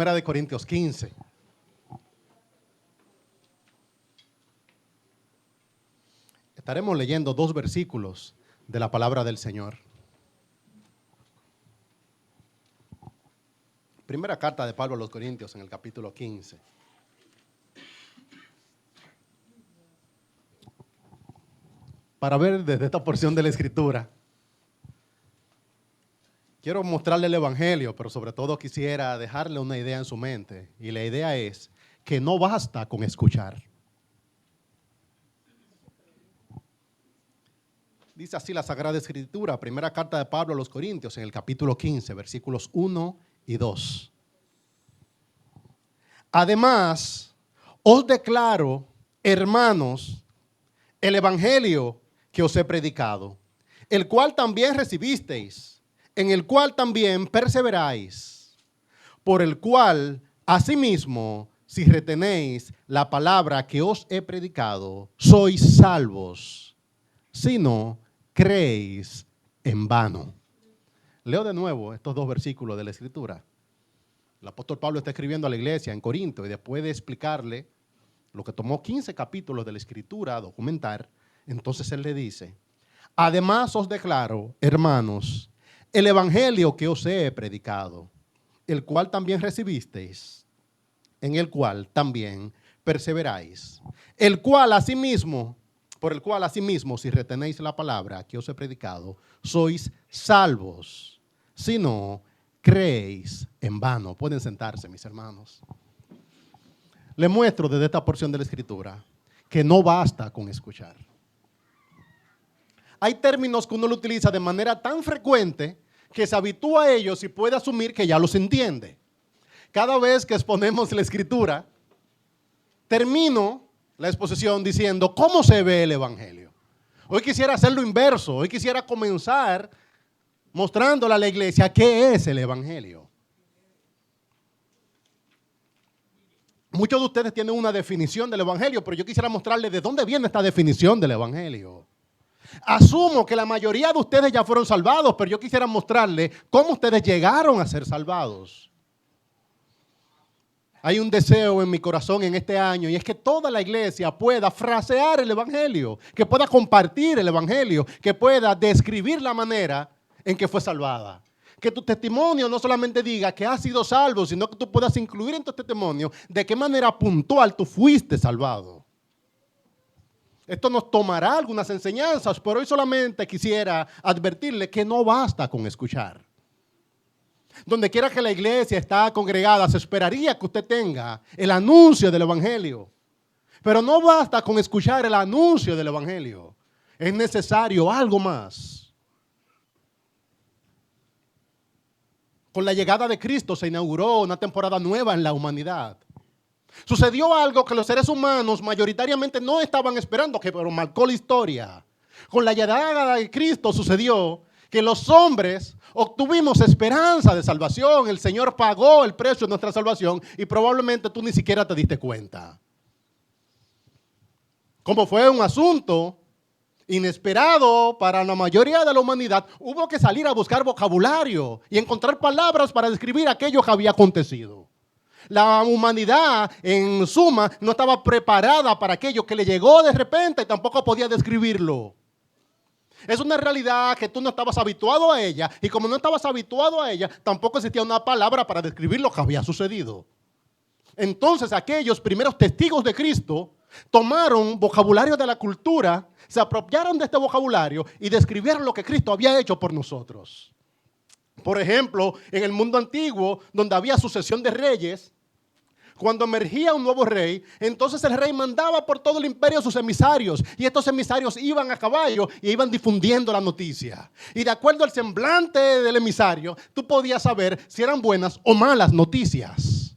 Primera de Corintios 15. Estaremos leyendo 2 versículos de la palabra del Señor. Primera carta de Pablo a los Corintios en el capítulo 15. Para ver desde esta porción de la Escritura, quiero mostrarle el Evangelio, pero sobre todo quisiera dejarle una idea en su mente. Y la idea es que no basta con escuchar. Dice así la Sagrada Escritura, primera carta de Pablo a los Corintios, en el capítulo 15, versículos 1 y 2. Además, os declaro, hermanos, el evangelio que os he predicado, el cual también recibisteis, en el cual también perseveráis, por el cual, asimismo, si retenéis la palabra que os he predicado, sois salvos, si no creéis en vano. Leo de nuevo estos 2 versículos de la Escritura. El apóstol Pablo está escribiendo a la iglesia en Corinto y después de explicarle lo que tomó 15 capítulos de la Escritura a documentar, entonces él le dice, además os declaro, hermanos, el evangelio que os he predicado, el cual también recibisteis, en el cual también perseveráis, el cual asimismo, por el cual asimismo, si retenéis la palabra que os he predicado, sois salvos, si no creéis en vano. Pueden sentarse, mis hermanos. Les muestro desde esta porción de la Escritura que no basta con escuchar. Hay términos que uno lo utiliza de manera tan frecuente que se habitúa a ellos y puede asumir que ya los entiende. Cada vez que exponemos la Escritura, termino la exposición diciendo cómo se ve el evangelio. Hoy quisiera hacer lo inverso. Hoy quisiera comenzar mostrándole a la iglesia qué es el evangelio. Muchos de ustedes tienen una definición del evangelio, pero yo quisiera mostrarles de dónde viene esta definición del evangelio. Asumo que la mayoría de ustedes ya fueron salvados, pero yo quisiera mostrarles cómo ustedes llegaron a ser salvados. Hay un deseo en mi corazón en este año y es que toda la iglesia pueda frasear el evangelio, que pueda compartir el evangelio, que pueda describir la manera en que fue salvada. Que tu testimonio no solamente diga que has sido salvo, sino que tú puedas incluir en tu testimonio de qué manera puntual tú fuiste salvado. Esto nos tomará algunas enseñanzas, pero hoy solamente quisiera advertirle que no basta con escuchar. Donde quiera que la iglesia está congregada, se esperaría que usted tenga el anuncio del evangelio. Pero no basta con escuchar el anuncio del evangelio. Es necesario algo más. Con la llegada de Cristo se inauguró una temporada nueva en la humanidad. Sucedió algo que los seres humanos mayoritariamente no estaban esperando, pero marcó la historia. Con la llegada de Cristo sucedió que los hombres obtuvimos esperanza de salvación. El Señor pagó el precio de nuestra salvación y probablemente tú ni siquiera te diste cuenta. Como fue un asunto inesperado para la mayoría de la humanidad, hubo que salir a buscar vocabulario y encontrar palabras para describir aquello que había acontecido. La humanidad, en suma, no estaba preparada para aquello que le llegó de repente y tampoco podía describirlo. Es una realidad que tú no estabas habituado a ella y como no estabas habituado a ella, tampoco existía una palabra para describir lo que había sucedido. Entonces aquellos primeros testigos de Cristo tomaron vocabulario de la cultura, se apropiaron de este vocabulario y describieron lo que Cristo había hecho por nosotros. Por ejemplo, en el mundo antiguo, donde había sucesión de reyes, cuando emergía un nuevo rey, entonces el rey mandaba por todo el imperio a sus emisarios y estos emisarios iban a caballo y iban difundiendo la noticia. Y de acuerdo al semblante del emisario, tú podías saber si eran buenas o malas noticias.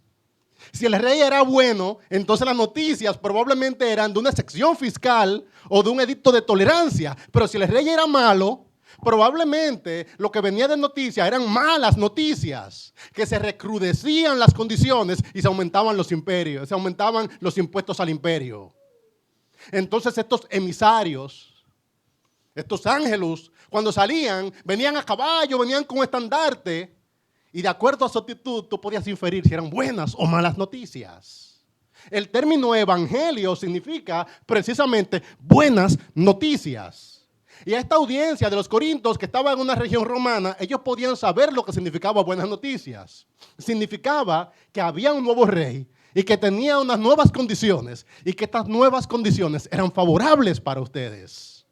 Si el rey era bueno, entonces las noticias probablemente eran de una sección fiscal o de un edicto de tolerancia. Pero si el rey era malo, probablemente lo que venía de noticias eran malas noticias, que se recrudecían las condiciones y se aumentaban los imperios, se aumentaban los impuestos al imperio. Entonces estos emisarios, estos ángelos, cuando salían, venían a caballo, venían con estandarte Y de acuerdo a su actitud, tú podías inferir si eran buenas o malas noticias. El término evangelio significa precisamente buenas noticias. Y a esta audiencia de los corintios que estaba en una región romana, ellos podían saber lo que significaba buenas noticias. Significaba que había un nuevo rey y que tenía unas nuevas condiciones y que estas nuevas condiciones eran favorables para ustedes.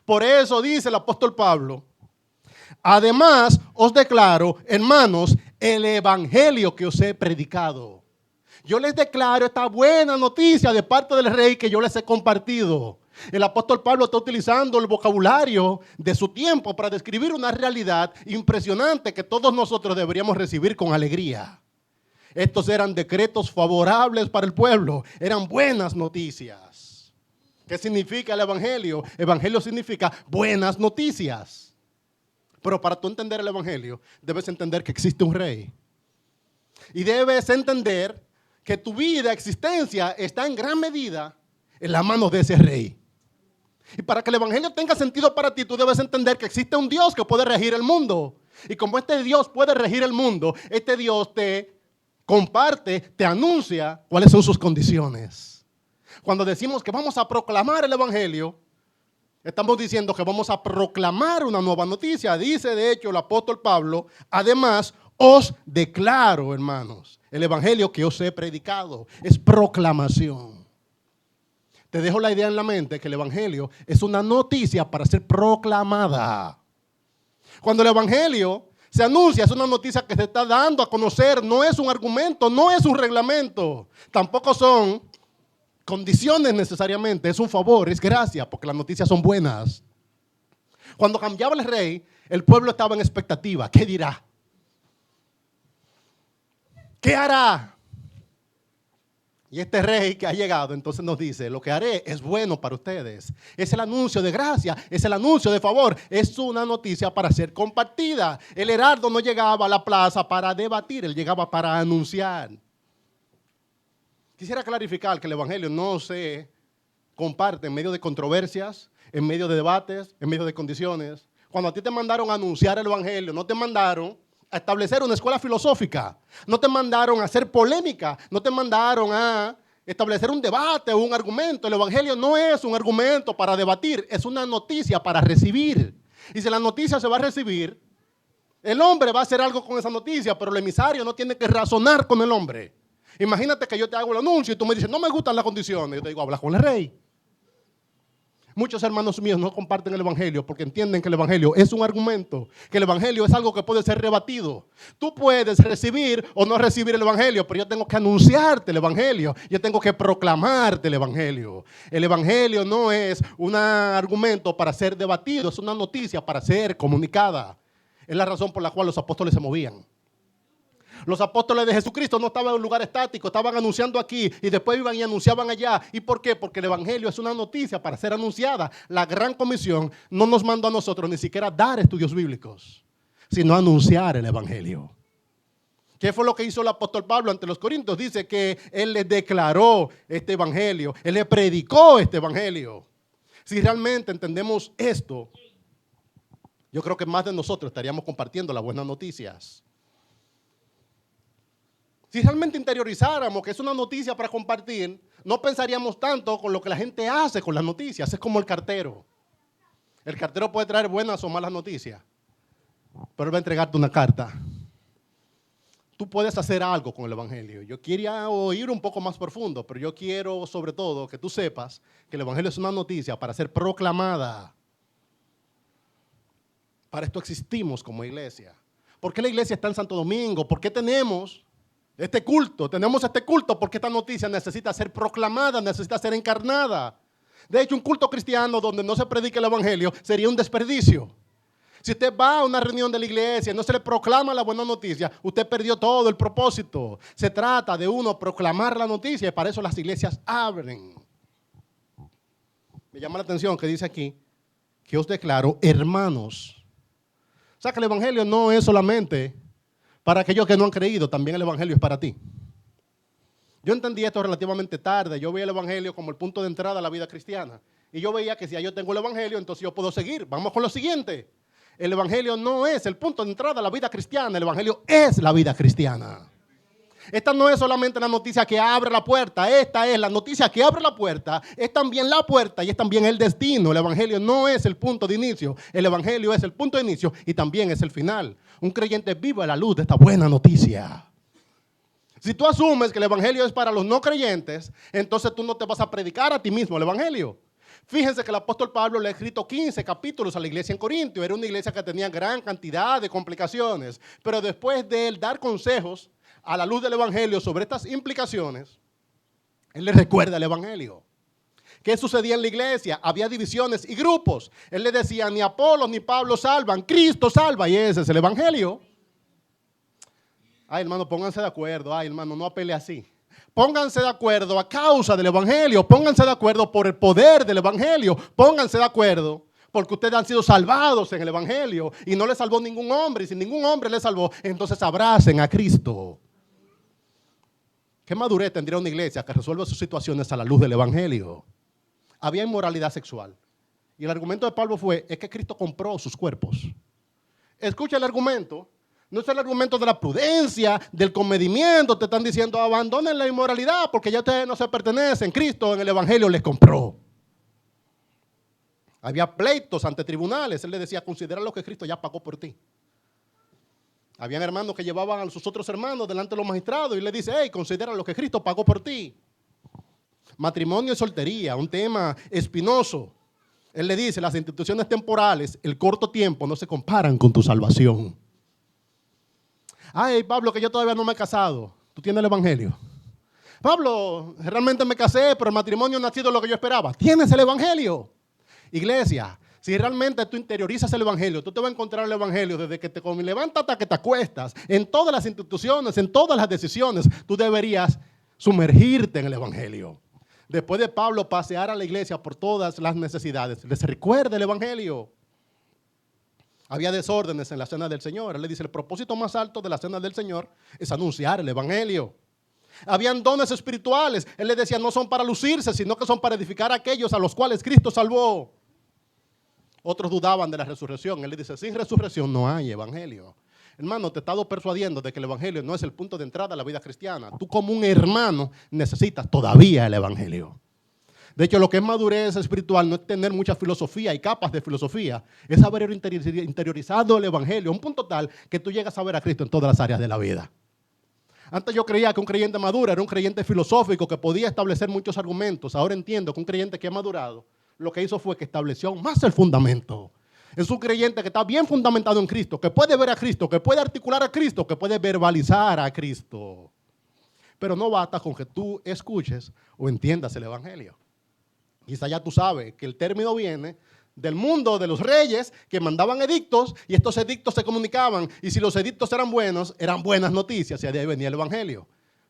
Por eso dice el apóstol Pablo: además os declaro, hermanos, el evangelio que os he predicado. Yo les declaro esta buena noticia de parte del rey que yo les he compartido. El apóstol Pablo está utilizando el vocabulario de su tiempo para describir una realidad impresionante que todos nosotros deberíamos recibir con alegría. Estos eran decretos favorables para el pueblo, eran buenas noticias. ¿Qué significa el evangelio? Evangelio significa buenas noticias. Pero para tú entender el evangelio, debes entender que existe un rey. Y debes entender que tu vida, existencia, está en gran medida en la mano de ese rey. Y para que el evangelio tenga sentido para ti, tú debes entender que existe un Dios que puede regir el mundo. Y como este Dios puede regir el mundo, este Dios te comparte, te anuncia cuáles son sus condiciones. Cuando decimos que vamos a proclamar el evangelio, estamos diciendo que vamos a proclamar una nueva noticia. Dice de hecho el apóstol Pablo: además os declaro, hermanos, el evangelio que os he predicado. Es proclamación. Te dejo la idea en la mente que el evangelio es una noticia para ser proclamada. Cuando el evangelio se anuncia, es una noticia que se está dando a conocer, no es un argumento, no es un reglamento, tampoco son condiciones necesariamente, es un favor, es gracia, porque las noticias son buenas. Cuando cambiaba el rey, el pueblo estaba en expectativa. ¿Qué dirá? ¿Qué hará? Y este rey que ha llegado entonces nos dice: lo que haré es bueno para ustedes. Es el anuncio de gracia, es el anuncio de favor, es una noticia para ser compartida. El heraldo no llegaba a la plaza para debatir, él llegaba para anunciar. Quisiera clarificar que el evangelio no se comparte en medio de controversias, en medio de debates, en medio de condiciones. Cuando a ti te mandaron a anunciar el evangelio, no te mandaron a establecer una escuela filosófica, no te mandaron a hacer polémica, no te mandaron a establecer un debate o un argumento. El evangelio no es un argumento para debatir, es una noticia para recibir. Y si la noticia se va a recibir, el hombre va a hacer algo con esa noticia, pero el emisario no tiene que razonar con el hombre. Imagínate que yo te hago el anuncio y tú me dices: no me gustan las condiciones. Yo te digo: habla con el rey. Muchos hermanos míos no comparten el evangelio porque entienden que el evangelio es un argumento, que el evangelio es algo que puede ser rebatido. Tú puedes recibir o no recibir el evangelio, pero yo tengo que anunciarte el evangelio, yo tengo que proclamarte el evangelio. El evangelio no es un argumento para ser debatido, es una noticia para ser comunicada. Es la razón por la cual los apóstoles se movían. Los apóstoles de Jesucristo no estaban en un lugar estático, estaban anunciando aquí y después iban y anunciaban allá. ¿Y por qué? Porque el evangelio es una noticia para ser anunciada. La gran comisión no nos mandó a nosotros ni siquiera dar estudios bíblicos, sino anunciar el evangelio. ¿Qué fue lo que hizo el apóstol Pablo ante los corintios? Dice que él les declaró este evangelio, él les predicó este evangelio. Si realmente entendemos esto, yo creo que más de nosotros estaríamos compartiendo las buenas noticias. Si realmente interiorizáramos que es una noticia para compartir, no pensaríamos tanto con lo que la gente hace con las noticias. Es como el cartero. El cartero puede traer buenas o malas noticias, pero él va a entregarte una carta. Tú puedes hacer algo con el evangelio. Yo quería ir un poco más profundo, pero yo quiero sobre todo que tú sepas que el evangelio es una noticia para ser proclamada. Para esto existimos como iglesia. ¿Por qué la iglesia está en Santo Domingo? ¿Por qué tenemos este culto? Tenemos este culto porque esta noticia necesita ser proclamada, necesita ser encarnada. De hecho, un culto cristiano donde no se predica el evangelio sería un desperdicio. Si usted va a una reunión de la iglesia y no se le proclama la buena noticia, usted perdió todo el propósito. Se trata de uno proclamar la noticia y para eso las iglesias abren. Me llama la atención que dice aquí que os declaro hermanos. O sea que el evangelio no es solamente para aquellos que no han creído, también el evangelio es para ti. Yo entendí esto relativamente tarde. Yo veía el evangelio como el punto de entrada a la vida cristiana. Y yo veía que si ya yo tengo el evangelio, entonces yo puedo seguir. Vamos con lo siguiente. El evangelio no es el punto de entrada a la vida cristiana, el evangelio es la vida cristiana. Esta no es solamente la noticia que abre la puerta, esta es la noticia que abre la puerta, es también la puerta y es también el destino. El evangelio no es el punto de inicio, el evangelio es el punto de inicio y también es el final. Un creyente vive a la luz de esta buena noticia. Si tú asumes que el evangelio es para los no creyentes, entonces tú no te vas a predicar a ti mismo el evangelio. Fíjense que el apóstol Pablo le ha escrito 15 capítulos a la iglesia en Corintio. Era una iglesia que tenía gran cantidad de complicaciones. Pero después de él dar consejos a la luz del evangelio sobre estas implicaciones, él le recuerda el evangelio. ¿Qué sucedía en la iglesia? Había divisiones y grupos. Él le decía, ni Apolos ni Pablo salvan, Cristo salva. Y ese es el evangelio. Ay, hermano, pónganse de acuerdo. Ay, hermano, no apele así. Pónganse de acuerdo a causa del evangelio. Pónganse de acuerdo por el poder del evangelio. Pónganse de acuerdo porque ustedes han sido salvados en el evangelio. Y no le salvó ningún hombre. Y si ningún hombre le salvó, entonces abracen a Cristo. ¿Qué madurez tendría una iglesia que resuelva sus situaciones a la luz del evangelio? Había inmoralidad sexual. Y el argumento de Pablo es que Cristo compró sus cuerpos. Escucha el argumento. No es el argumento de la prudencia, del comedimiento. Te están diciendo, abandonen la inmoralidad porque ya ustedes no se pertenecen. Cristo en el evangelio les compró. Había pleitos ante tribunales. Él les decía, considera lo que Cristo ya pagó por ti. Habían hermanos que llevaban a sus otros hermanos delante de los magistrados y le dice, hey, considera lo que Cristo pagó por ti. Matrimonio y soltería, un tema espinoso. Él le dice, las instituciones temporales, el corto tiempo no se comparan con tu salvación. Ay, Pablo, que yo todavía no me he casado. Tú tienes el evangelio. Pablo, realmente me casé, pero el matrimonio no ha sido lo que yo esperaba. Tienes el evangelio. Iglesia, si realmente tú interiorizas el evangelio, tú te vas a encontrar el evangelio desde que te levantas hasta que te acuestas. En todas las instituciones, en todas las decisiones, tú deberías sumergirte en el evangelio. Después de Pablo pasear a la iglesia por todas las necesidades, les recuerda el evangelio. Había desórdenes en la cena del Señor. Él le dice, el propósito más alto de la cena del Señor es anunciar el evangelio. Habían dones espirituales. Él le decía, no son para lucirse, sino que son para edificar a aquellos a los cuales Cristo salvó. Otros dudaban de la resurrección. Él le dice, sin resurrección no hay evangelio. Hermano, te he estado persuadiendo de que el evangelio no es el punto de entrada a la vida cristiana. Tú como un hermano necesitas todavía el evangelio. De hecho, lo que es madurez espiritual no es tener mucha filosofía y capas de filosofía. Es haber interiorizado el evangelio a un punto tal que tú llegas a ver a Cristo en todas las áreas de la vida. Antes yo creía que un creyente maduro era un creyente filosófico que podía establecer muchos argumentos. Ahora entiendo que un creyente que ha madurado lo que hizo fue que estableció más el fundamento. Es un creyente que está bien fundamentado en Cristo, que puede ver a Cristo, que puede articular a Cristo, que puede verbalizar a Cristo. Pero no basta con que tú escuches o entiendas el evangelio. Quizá ya tú sabes que el término viene del mundo de los reyes que mandaban edictos y estos edictos se comunicaban. Y si los edictos eran buenos, eran buenas noticias y de ahí venía el evangelio.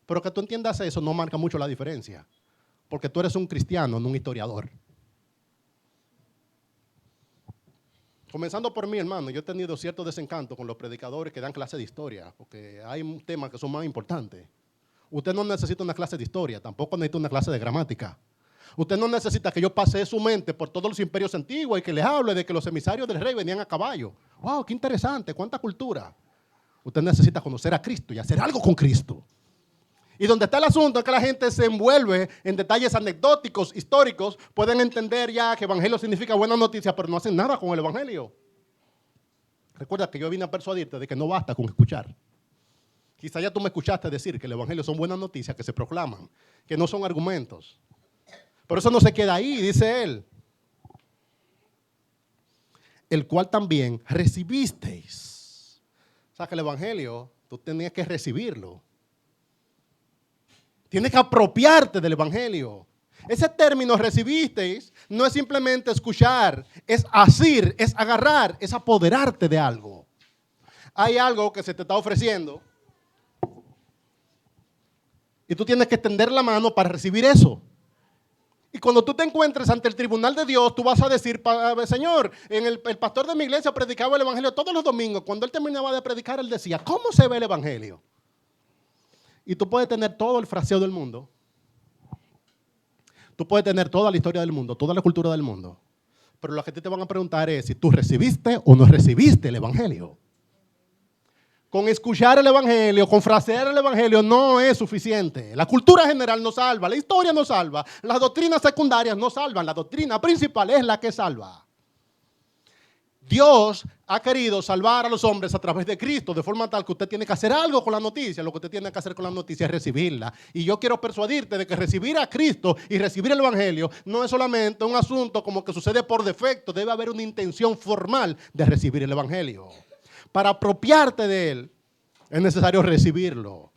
Pero que tú entiendas eso no marca mucho la diferencia. Porque tú eres un cristiano, no un historiador. Comenzando por mí, hermano, yo he tenido cierto desencanto con los predicadores que dan clases de historia. Porque hay temas que son más importantes. Usted no necesita una clase de historia, tampoco necesita una clase de gramática. Usted no necesita que yo pase su mente por todos los imperios antiguos y que les hable de que los emisarios del rey venían a caballo. ¡Wow! ¡Qué interesante! ¡Cuánta cultura! Usted necesita conocer a Cristo y hacer algo con Cristo. Y donde está el asunto es que la gente se envuelve en detalles anecdóticos, históricos. Pueden entender ya que evangelio significa buena noticia, pero no hacen nada con el evangelio. Recuerda que yo vine a persuadirte de que no basta con escuchar. Quizá ya tú me escuchaste decir que el evangelio son buenas noticias que se proclaman, que no son argumentos. Pero eso no se queda ahí, dice él. El cual también recibisteis. O sea que el evangelio, tú tenías que recibirlo. Tienes que apropiarte del evangelio. Ese término recibisteis no es simplemente escuchar, es asir, es agarrar, es apoderarte de algo. Hay algo que se te está ofreciendo y tú tienes que extender la mano para recibir eso. Y cuando tú te encuentres ante el tribunal de Dios, tú vas a decir, Señor, el pastor de mi iglesia predicaba el evangelio todos los domingos. Cuando él terminaba de predicar, él decía, ¿cómo se ve el evangelio? Y tú puedes tener todo el fraseo del mundo. Tú puedes tener toda la historia del mundo, toda la cultura del mundo. Pero lo que te van a preguntar es si tú recibiste o no recibiste el Evangelio. Con escuchar el Evangelio, con frasear el Evangelio no es suficiente. La cultura general no salva, la historia no salva, las doctrinas secundarias no salvan, la doctrina principal es la que salva. Dios ha querido salvar a los hombres a través de Cristo, de forma tal que usted tiene que hacer algo con la noticia. Lo que usted tiene que hacer con la noticia es recibirla. Y yo quiero persuadirte de que recibir a Cristo y recibir el Evangelio no es solamente un asunto como que sucede por defecto. Debe haber una intención formal de recibir el Evangelio. Para apropiarte de él, es necesario recibirlo.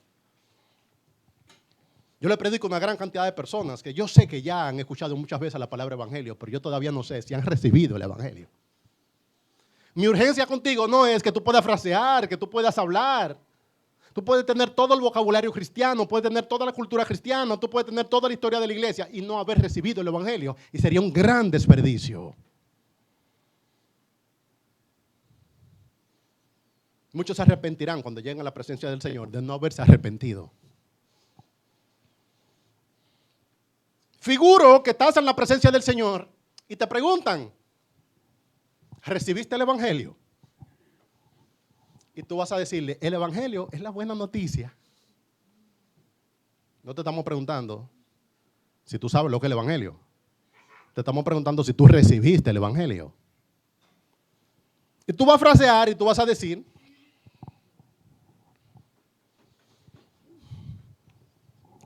Yo le predico a una gran cantidad de personas que yo sé que ya han escuchado muchas veces la palabra Evangelio, pero yo todavía no sé si han recibido el Evangelio. Mi urgencia contigo no es que tú puedas frasear, que tú puedas hablar. Tú puedes tener todo el vocabulario cristiano, puedes tener toda la cultura cristiana, tú puedes tener toda la historia de la iglesia y no haber recibido el Evangelio. Y sería un gran desperdicio. Muchos se arrepentirán cuando lleguen a la presencia del Señor de no haberse arrepentido. Figuro que estás en la presencia del Señor y te preguntan, ¿recibiste el Evangelio? Y tú vas a decirle, el Evangelio es la buena noticia. No te estamos preguntando si tú sabes lo que es el Evangelio. Te estamos preguntando si tú recibiste el Evangelio. Y tú vas a frasear y tú vas a decir,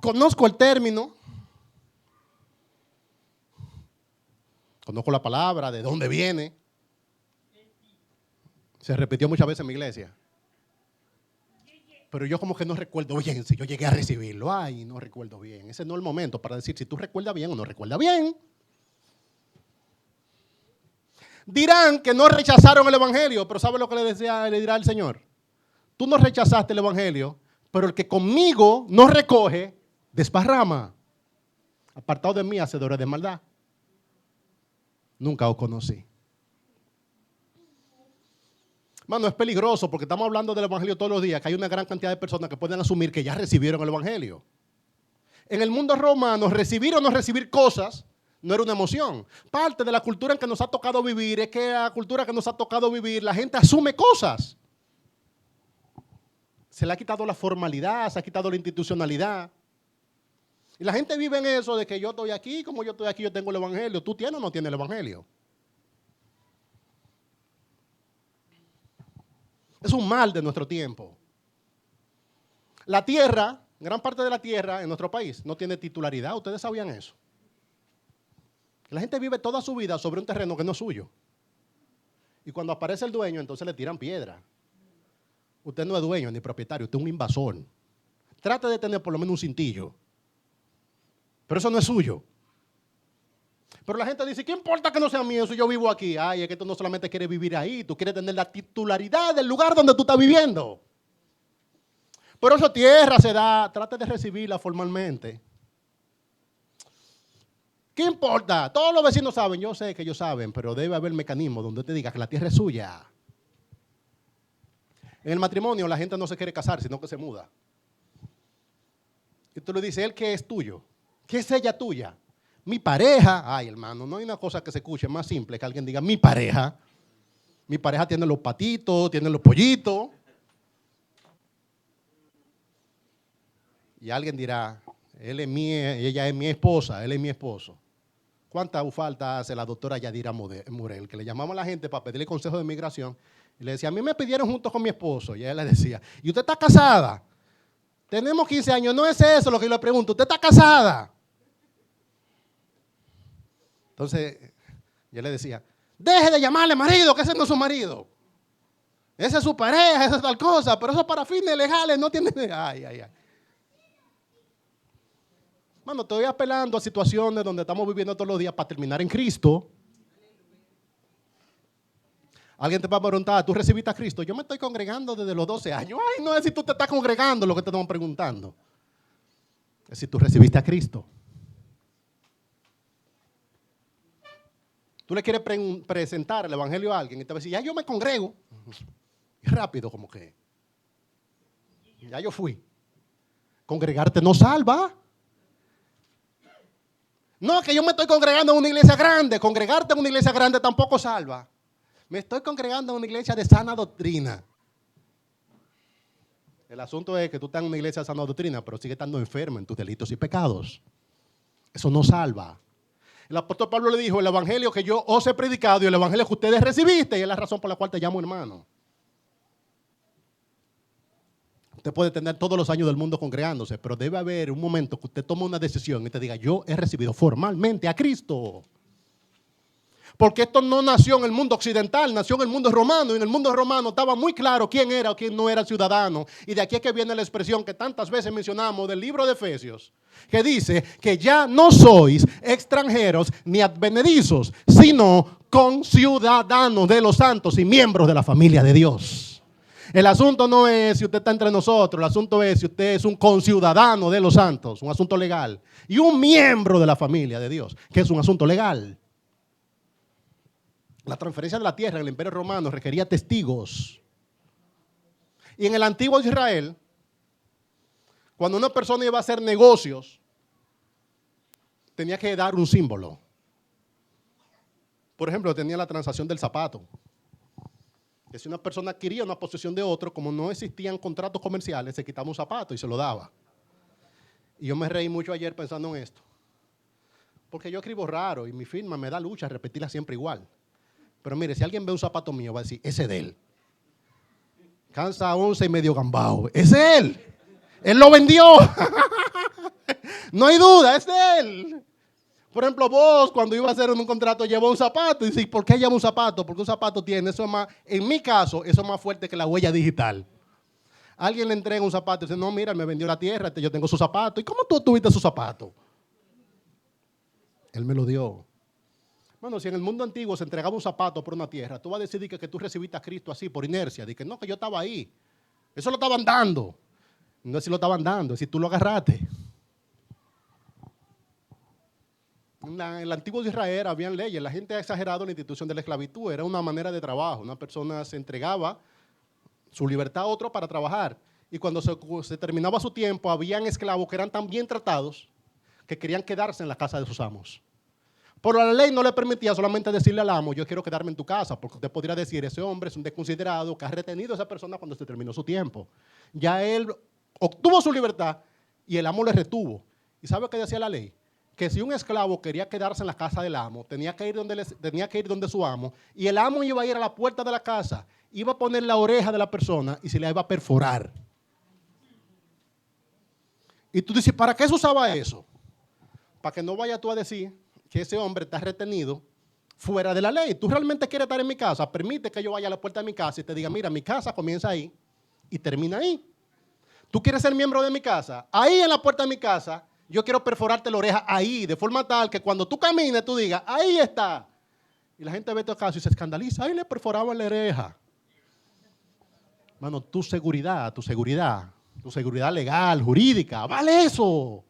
conozco el término, conozco la palabra, de dónde viene. Se repitió muchas veces en mi iglesia. Pero yo como que no recuerdo bien si yo llegué a recibirlo. Ay, no recuerdo bien. Ese no es el momento para decir si tú recuerdas bien o no recuerdas bien. Dirán que no rechazaron el Evangelio, pero ¿sabe lo que le dirá el Señor? Tú no rechazaste el Evangelio, pero el que conmigo no recoge, desparrama. Apartado de mí, hacedores de maldad. Nunca os conocí. Mano, es peligroso porque estamos hablando del Evangelio todos los días, que hay una gran cantidad de personas que pueden asumir que ya recibieron el Evangelio. En el mundo romano, recibir o no recibir cosas no era una emoción. Parte de la cultura en que nos ha tocado vivir es que la cultura que nos ha tocado vivir, la gente asume cosas. Se le ha quitado la formalidad, se ha quitado la institucionalidad. Y la gente vive en eso de que yo estoy aquí, como yo estoy aquí, yo tengo el Evangelio. ¿Tú tienes o no tienes el Evangelio? Es un mal de nuestro tiempo. La tierra, gran parte de la tierra en nuestro país no tiene titularidad. ¿Ustedes sabían eso? La gente vive toda su vida sobre un terreno que no es suyo. Y cuando aparece el dueño, entonces le tiran piedra. Usted no es dueño ni propietario, usted es un invasor. Trate de tener por lo menos un cintillo. Pero eso no es suyo. Pero la gente dice, ¿qué importa que no sea mío si yo vivo aquí? Ay, es que tú no solamente quieres vivir ahí, tú quieres tener la titularidad del lugar donde tú estás viviendo. Pero esa tierra se da, trate de recibirla formalmente. ¿Qué importa? Todos los vecinos saben, yo sé que ellos saben, pero debe haber mecanismo donde te diga que la tierra es suya. En el matrimonio la gente no se quiere casar, sino que se muda. Y tú le dices, ¿él qué es tuyo? ¿Qué es ella tuya? Mi pareja. Ay, hermano, no hay una cosa que se escuche más simple que alguien diga, mi pareja. Mi pareja tiene los patitos, tiene los pollitos. Y alguien dirá, ella es mi esposa, él es mi esposo. ¿Cuánta falta hace la doctora Yadira Morel? Que le llamamos a la gente para pedirle consejo de migración. Y le decía, a mí me pidieron junto con mi esposo. Y ella le decía, ¿y usted está casada? Tenemos 15 años, no es eso lo que yo le pregunto. ¿Usted está casada? Entonces, yo le decía, deje de llamarle marido, que ese no es su marido. Esa es su pareja, esa es tal cosa, pero eso para fines legales no tiene... Ay, ay, ay. Mano, estoy apelando a situaciones donde estamos viviendo todos los días para terminar en Cristo. Alguien te va a preguntar, ¿tú recibiste a Cristo? Yo me estoy congregando desde los 12 años. Ay, no es si tú te estás congregando lo que te estamos preguntando. Es si tú recibiste a Cristo. Tú le quieres presentar el Evangelio a alguien y te va a decir, ya yo me congrego. Y rápido como que. Ya yo fui. Congregarte no salva. No, que yo me estoy congregando en una iglesia grande. Congregarte en una iglesia grande tampoco salva. Me estoy congregando en una iglesia de sana doctrina. El asunto es que tú estás en una iglesia de sana doctrina, pero sigues estando enfermo en tus delitos y pecados. Eso no salva. El apóstol Pablo le dijo, el evangelio que yo os he predicado y el evangelio que ustedes recibiste, y es la razón por la cual te llamo hermano. Usted puede tener todos los años del mundo congregándose, pero debe haber un momento que usted tome una decisión y te diga, yo he recibido formalmente a Cristo. Porque esto no nació en el mundo occidental, nació en el mundo romano. Y en el mundo romano estaba muy claro quién era o quién no era ciudadano. Y de aquí es que viene la expresión que tantas veces mencionamos del libro de Efesios, que dice que ya no sois extranjeros ni advenedizos, sino conciudadanos de los santos y miembros de la familia de Dios. El asunto no es si usted está entre nosotros, el asunto es si usted es un conciudadano de los santos, un asunto legal, y un miembro de la familia de Dios, que es un asunto legal. La transferencia de la tierra en el Imperio Romano requería testigos. Y en el antiguo Israel, cuando una persona iba a hacer negocios, tenía que dar un símbolo. Por ejemplo, tenía la transacción del zapato. Que si una persona adquiría una posesión de otro, como no existían contratos comerciales, se quitaba un zapato y se lo daba. Y yo me reí mucho ayer pensando en esto. Porque yo escribo raro y mi firma me da lucha repetirla siempre igual. Pero mire, si alguien ve un zapato mío, va a decir, ese es de él. Cansa 11 y medio gambao. Es de él. Él lo vendió. No hay duda, es de él. Por ejemplo, vos cuando iba a hacer un contrato llevó un zapato. Y dices, ¿por qué lleva un zapato? Porque un zapato tiene, eso es más, en mi caso, eso es más fuerte que la huella digital. Alguien le entrega un zapato y dice, no, mira, me vendió la tierra, yo tengo su zapato. ¿Y cómo tú tuviste su zapato? Él me lo dio. Bueno, si en el mundo antiguo se entregaba un zapato por una tierra, tú vas a decidir que tú recibiste a Cristo así, por inercia. Dije, no, que yo estaba ahí. Eso lo estaban dando. No es si lo estaban dando, es si tú lo agarraste. En el antiguo Israel habían leyes. La gente ha exagerado la institución de la esclavitud. Era una manera de trabajo. Una persona se entregaba su libertad a otro para trabajar. Y cuando se terminaba su tiempo, habían esclavos que eran tan bien tratados que querían quedarse en la casa de sus amos. Pero la ley no le permitía solamente decirle al amo, yo quiero quedarme en tu casa, porque usted podría decir, ese hombre es un desconsiderado que ha retenido a esa persona cuando se terminó su tiempo. Ya él obtuvo su libertad y el amo le retuvo. ¿Y sabe qué decía la ley? Que si un esclavo quería quedarse en la casa del amo, tenía que ir donde su amo, y el amo iba a ir a la puerta de la casa, iba a poner la oreja de la persona y se la iba a perforar. Y tú dices, ¿para qué se usaba eso? Para que no vayas tú a decir que ese hombre está retenido fuera de la ley. Tú realmente quieres estar en mi casa, permite que yo vaya a la puerta de mi casa y te diga, mira, mi casa comienza ahí y termina ahí. Tú quieres ser miembro de mi casa, ahí en la puerta de mi casa, yo quiero perforarte la oreja ahí, de forma tal que cuando tú camines, tú digas, ahí está. Y la gente ve tu caso y se escandaliza, ahí le perforaban la oreja. Mano, tu seguridad legal, jurídica, vale eso.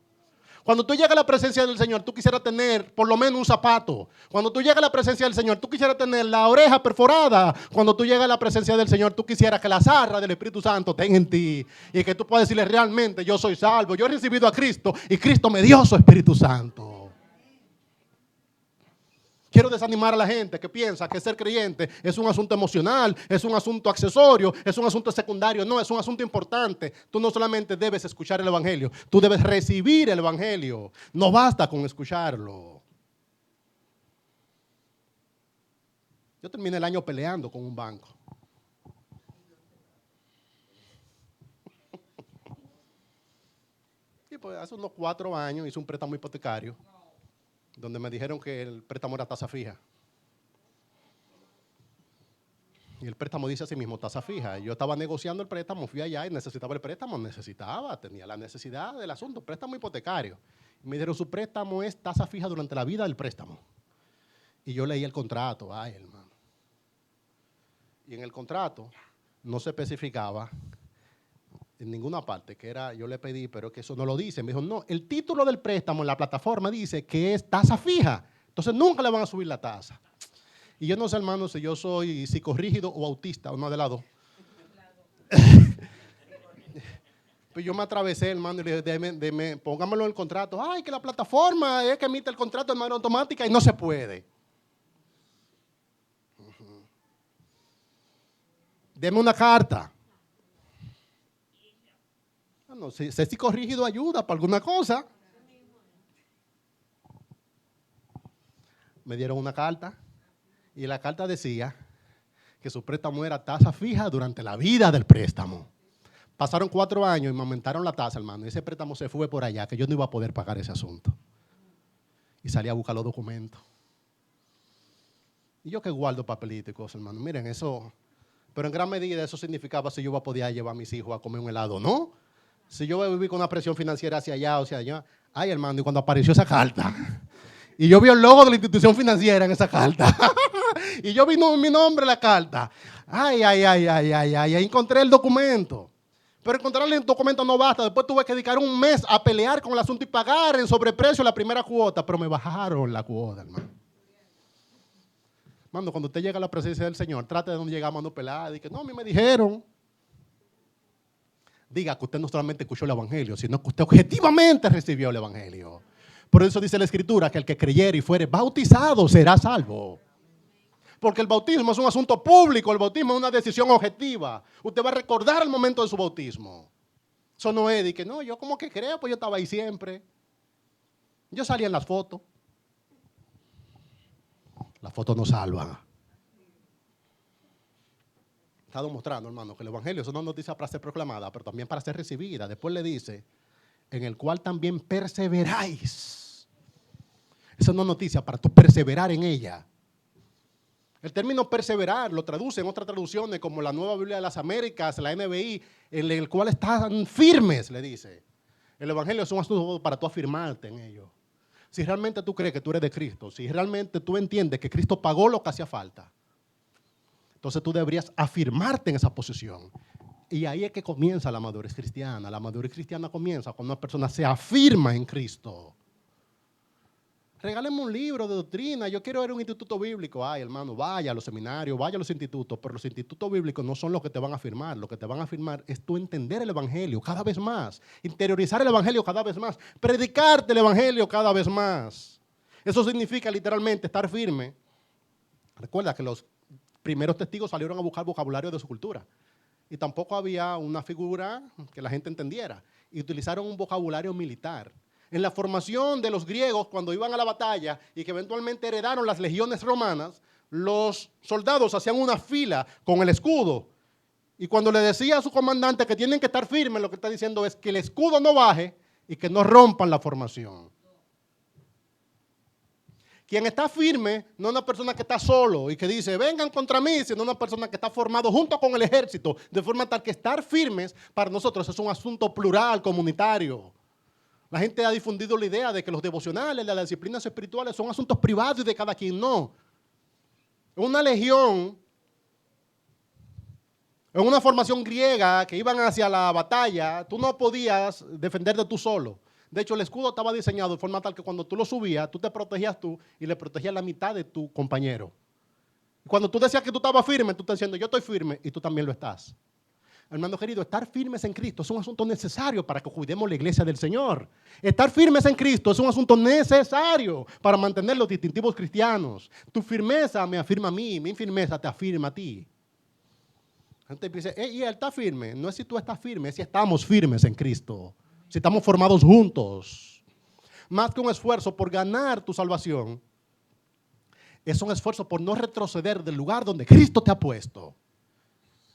Cuando tú llegas a la presencia del Señor, tú quisieras tener por lo menos un zapato. Cuando tú llegas a la presencia del Señor, tú quisieras tener la oreja perforada. Cuando tú llegas a la presencia del Señor, tú quisieras que la zarra del Espíritu Santo esté en ti. Y que tú puedas decirle realmente, yo soy salvo, yo he recibido a Cristo y Cristo me dio su Espíritu Santo. Quiero desanimar a la gente que piensa que ser creyente es un asunto emocional, es un asunto accesorio, es un asunto secundario. No, es un asunto importante. Tú no solamente debes escuchar el evangelio, tú debes recibir el evangelio. No basta con escucharlo. Yo terminé el año peleando con un banco. Y pues hace unos 4 años hice un préstamo hipotecario donde me dijeron que el préstamo era tasa fija. Y el préstamo dice así mismo, tasa fija. Yo estaba negociando el préstamo, fui allá y necesitaba el préstamo. Tenía la necesidad del asunto, préstamo hipotecario. Y me dijeron, su préstamo es tasa fija durante la vida del préstamo. Y yo leí el contrato, ay hermano. Y en el contrato no se especificaba en ninguna parte, que era, yo le pedí, pero que eso no lo dice. Me dijo, no, el título del préstamo en la plataforma dice que es tasa fija. Entonces nunca le van a subir la tasa. Y yo no sé, hermano, si yo soy psicorrígido o autista, uno de las dos. Pues yo me atravesé, hermano, y le dije, póngamelo en el contrato. Ay, que la plataforma es que emite el contrato de manera automática y no se puede. Deme una carta. No sé si corrigido ayuda para alguna cosa. Me dieron una carta y la carta decía que su préstamo era tasa fija durante la vida del préstamo. Pasaron 4 años y me aumentaron la tasa, hermano. Y ese préstamo se fue por allá, que yo no iba a poder pagar ese asunto. Y salí a buscar los documentos. Y yo que guardo papelitos y cosas, hermano. Miren, eso. Pero en gran medida eso significaba si yo iba a poder llevar a mis hijos a comer un helado, ¿no? Si yo voy a vivir con una presión financiera hacia allá o hacia allá. Ay, hermano, y cuando apareció esa carta. Y yo vi el logo de la institución financiera en esa carta. Y yo vi mi nombre en la carta. Ay, encontré el documento. Pero encontrar el documento no basta. Después tuve que dedicar un mes a pelear con el asunto y pagar en sobreprecio la primera cuota. Pero me bajaron la cuota, hermano. Hermano, cuando usted llega a la presencia del Señor, trate de no llegar a mano pelada y que no, a mí me dijeron. Diga que usted no solamente escuchó el Evangelio, sino que usted objetivamente recibió el Evangelio. Por eso dice la Escritura que el que creyere y fuere bautizado será salvo. Porque el bautismo es un asunto público, el bautismo es una decisión objetiva. Usted va a recordar el momento de su bautismo. Eso no es de que no, yo como que creo, pues yo estaba ahí siempre. Yo salía en las fotos. Las fotos no salvan. Está demostrando, hermano, que el Evangelio es una noticia para ser proclamada, pero también para ser recibida. Después le dice, en el cual también perseveráis. Esa es una noticia para tú perseverar en ella. El término perseverar lo traduce en otras traducciones como la Nueva Biblia de las Américas, la NBI, en el cual están firmes, le dice. El Evangelio es un asunto para tú afirmarte en ello. Si realmente tú crees que tú eres de Cristo, si realmente tú entiendes que Cristo pagó lo que hacía falta, entonces tú deberías afirmarte en esa posición. Y ahí es que comienza la madurez cristiana. La madurez cristiana comienza cuando una persona se afirma en Cristo. Regáleme un libro de doctrina. Yo quiero ir a un instituto bíblico. Ay, hermano, vaya a los seminarios, vaya a los institutos. Pero los institutos bíblicos no son los que te van a afirmar. Lo que te van a afirmar es tú entender el Evangelio cada vez más. Interiorizar el Evangelio cada vez más. Predicarte el Evangelio cada vez más. Eso significa literalmente estar firme. Recuerda que los primeros testigos salieron a buscar vocabulario de su cultura. Y tampoco había una figura que la gente entendiera. Y utilizaron un vocabulario militar. En la formación de los griegos, cuando iban a la batalla y que eventualmente heredaron las legiones romanas, los soldados hacían una fila con el escudo. Y cuando le decía a su comandante que tienen que estar firmes, lo que está diciendo es que el escudo no baje y que no rompan la formación. Quien está firme no es una persona que está solo y que dice, vengan contra mí, sino una persona que está formado junto con el ejército, de forma tal que estar firmes para nosotros es un asunto plural, comunitario. La gente ha difundido la idea de que los devocionales, las disciplinas espirituales son asuntos privados y de cada quien. No. En una legión, en una formación griega que iban hacia la batalla, tú no podías defenderte tú solo. De hecho, el escudo estaba diseñado de forma tal que cuando tú lo subías, tú te protegías tú y le protegías la mitad de tu compañero. Cuando tú decías que tú estabas firme, tú estás diciendo, yo estoy firme y tú también lo estás. Hermano querido, estar firmes en Cristo es un asunto necesario para que cuidemos la iglesia del Señor. Estar firmes en Cristo es un asunto necesario para mantener los distintivos cristianos. Tu firmeza me afirma a mí, mi firmeza te afirma a ti. La gente dice, y él está firme. No es si tú estás firme, es si estamos firmes en Cristo. Si estamos formados juntos. Más que un esfuerzo por ganar tu salvación, es un esfuerzo por no retroceder del lugar donde Cristo te ha puesto.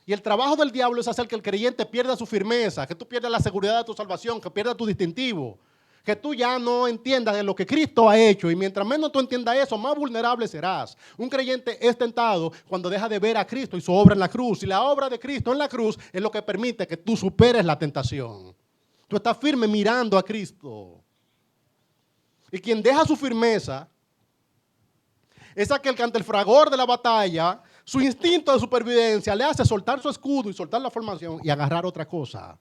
Y el trabajo del diablo es hacer que el creyente pierda su firmeza, que tú pierdas la seguridad de tu salvación, que pierdas tu distintivo, que tú ya no entiendas de lo que Cristo ha hecho. Y mientras menos tú entiendas eso, más vulnerable serás. Un creyente es tentado cuando deja de ver a Cristo y su obra en la cruz. Y la obra de Cristo en la cruz es lo que permite que tú superes la tentación. Tú estás firme mirando a Cristo. Y quien deja su firmeza es aquel que ante el fragor de la batalla, su instinto de supervivencia le hace soltar su escudo y soltar la formación y agarrar otra cosa.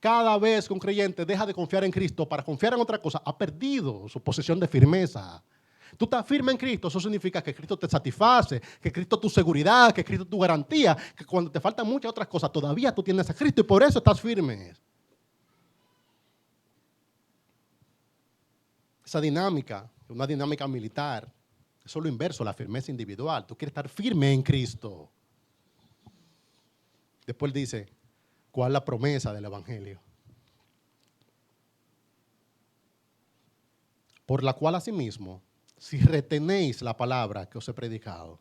Cada vez que un creyente deja de confiar en Cristo para confiar en otra cosa, ha perdido su posición de firmeza. Tú estás firme en Cristo, eso significa que Cristo te satisface, que Cristo es tu seguridad, que Cristo es tu garantía, que cuando te faltan muchas otras cosas, todavía tú tienes a Cristo y por eso estás firme. Esa dinámica, una dinámica militar, eso es lo inverso, la firmeza individual. Tú quieres estar firme en Cristo. Después dice, ¿cuál es la promesa del Evangelio? Por la cual asimismo, si retenéis la palabra que os he predicado,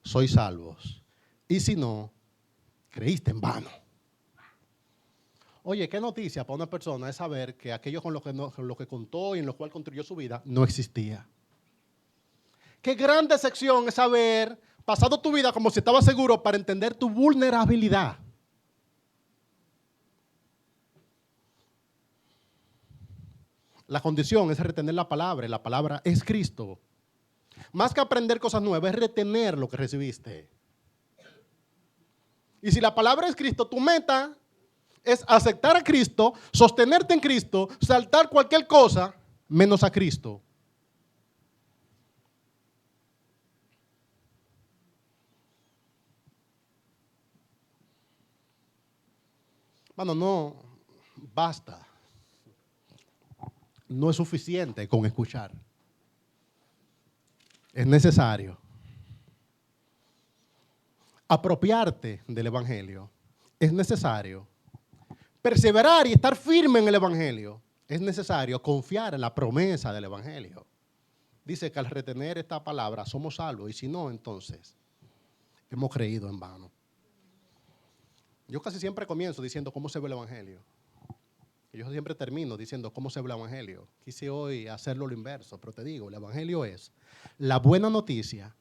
sois salvos. Y si no, creíste en vano. Oye, qué noticia para una persona es saber que aquello con lo que contó y en lo cual construyó su vida no existía. Qué gran decepción es haber pasado tu vida como si estabas seguro para entender tu vulnerabilidad. La condición es retener la palabra, y la palabra es Cristo. Más que aprender cosas nuevas, es retener lo que recibiste. Y si la palabra es Cristo, tu meta es aceptar a Cristo, sostenerte en Cristo, saltar cualquier cosa menos a Cristo. Bueno, no basta. No es suficiente con escuchar. Es necesario apropiarte del Evangelio. Es necesario perseverar y estar firme en el Evangelio. Es necesario confiar en la promesa del Evangelio. Dice que al retener esta palabra somos salvos, y si no, entonces hemos creído en vano. Yo casi siempre comienzo diciendo cómo se ve el Evangelio. Y yo siempre termino diciendo cómo se ve el Evangelio. Quise hoy hacerlo lo inverso, pero te digo, el Evangelio es la buena noticia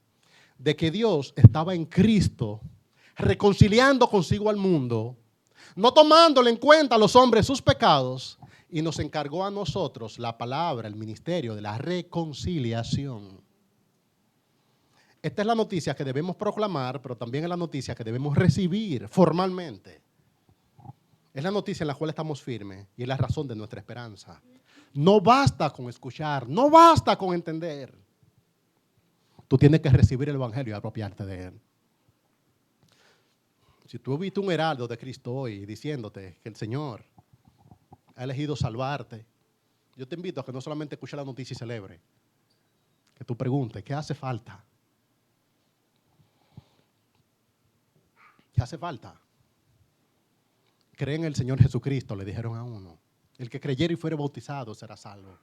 de que Dios estaba en Cristo reconciliando consigo al mundo, no tomándole en cuenta a los hombres sus pecados, y nos encargó a nosotros la palabra, el ministerio de la reconciliación. Esta es la noticia que debemos proclamar, pero también es la noticia que debemos recibir formalmente. Es la noticia en la cual estamos firmes y es la razón de nuestra esperanza. No basta con escuchar, no basta con entender. Tú tienes que recibir el Evangelio y apropiarte de él. Si tú has visto un heraldo de Cristo hoy diciéndote que el Señor ha elegido salvarte, yo te invito a que no solamente escuches la noticia y celebre, que tú preguntes, ¿qué hace falta? ¿Qué hace falta? Cree en el Señor Jesucristo, le dijeron a uno. El que creyere y fuere bautizado será salvo.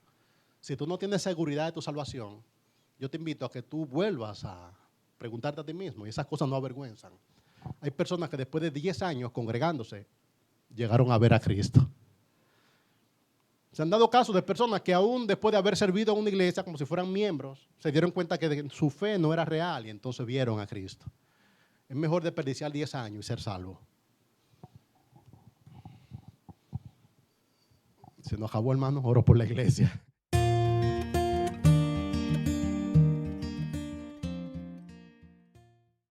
Si tú no tienes seguridad de tu salvación, yo te invito a que tú vuelvas a preguntarte a ti mismo, y esas cosas no avergüenzan. Hay personas que después de 10 años congregándose, llegaron a ver a Cristo. Se han dado casos de personas que aún después de haber servido en una iglesia como si fueran miembros, se dieron cuenta que su fe no era real y entonces vieron a Cristo. Es mejor desperdiciar 10 años y ser salvo. Se nos acabó, hermano, oro por la iglesia.